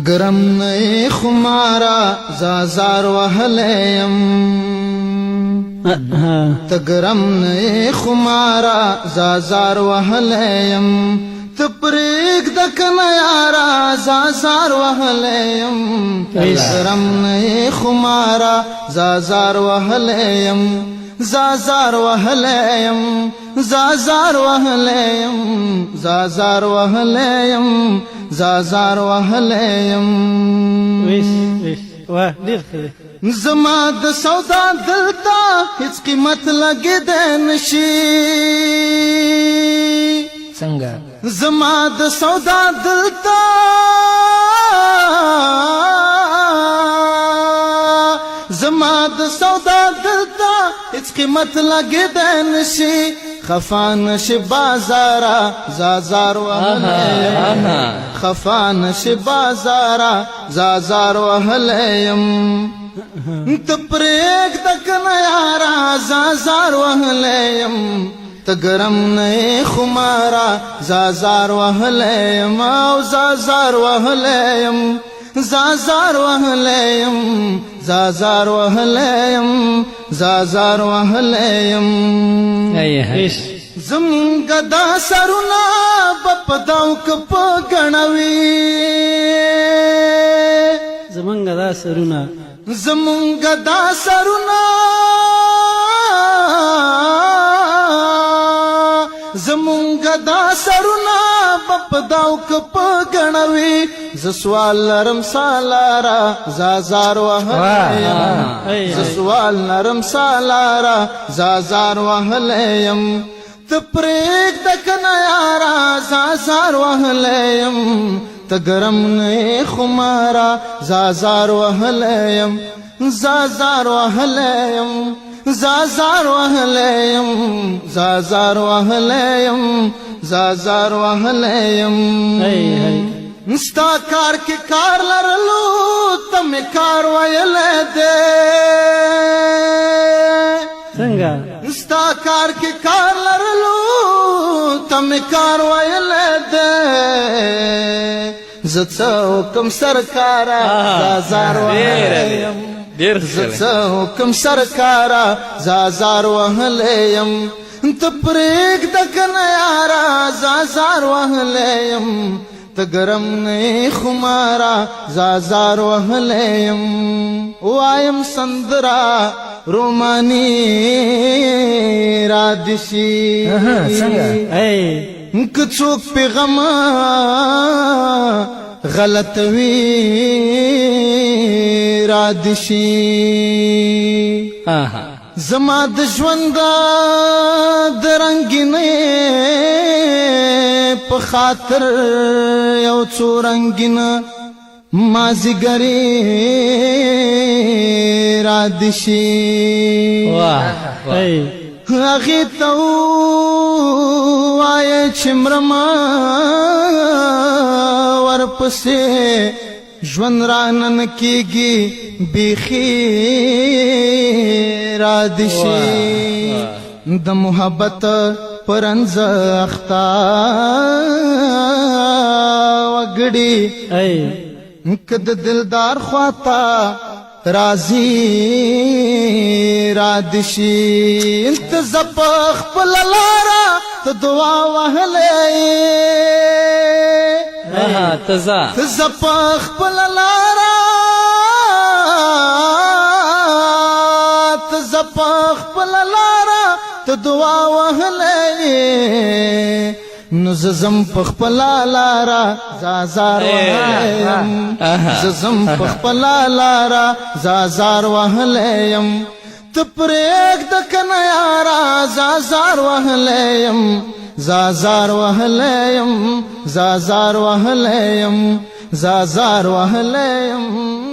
تگرم نئی خمارا زازار وحلیم تگرم نئی خمارا زازار وحلیم تپریک دکن یارا زازار وحلیم تگرم نئی خمارا زازار وحلیم زازار وحلیم زازار وحلیم زازار وحلیم زازار وحلیم واه ډیر ښه زما د سودا دلتا هیڅ قیمت لګیدای نشي څنګه زما د سودا دلتا زما د سودا دلتا هیڅ قیمت لګیدای نشي خفا نشي بازارا زازار وحلیم خفا نشي بازارا زازار وحلیم تپریک دکن یارا زازار وحلیم تگرم نئی خمارا زازار وحلیم او زازار وحلیم زازار وحلیم زازار وحلیم زازار وحلیم زمونږ دا سرونه بپداو کپ غنوي زمونږ دا سرونه زمونږ دا سرونه زمونږ دا سرونه بپداو کپ غنوي ز سوال نرم سالارا زازار وحلیم ز سوال نرم سالارا زازار وحلیم تپریک دکن یارا زازار وحلیم تگرم نئی خمارا زازار وحلیم زازار وحلیم زازار وحلیم زازار وحلیم زازار وحلیم نستا کار کی کار لرلو تم کار ویل دے څنګه نستا کار کی کار لرلو تم کار ویل دے زڅو کم سرکارا زازار وحلیم زڅو کم سرکارا زازار وحلیم تپریک دکن یارا زازار وحلیم تگرم نئی خمارا زازار وحلیم وایم سندرا رومانی رادشی کڅوک پیغام غلط وی رادشی زما د ژوند د رنگینې په خاطر یو څو رنگینه مازیګری رادشي هغې ته ووایه چې مرمه ورپسې ژوند رانن کېږي بیخي رادشي د محبت پرنځ اختا وګړي کد دلدار خواتا رازی رادشی انت زپخ پلالارا تو دعا وحلے تزا زپخ پلالارا زپخ پلالارا تو دعا وحلے نو ززم پخپلا لارا زازار وحلیم ززم پخپلا لارا زازار وحلیم تپریک دکن یارا زازار وحلیم زازار وحلیم زازار وحلیم زازار وحلیم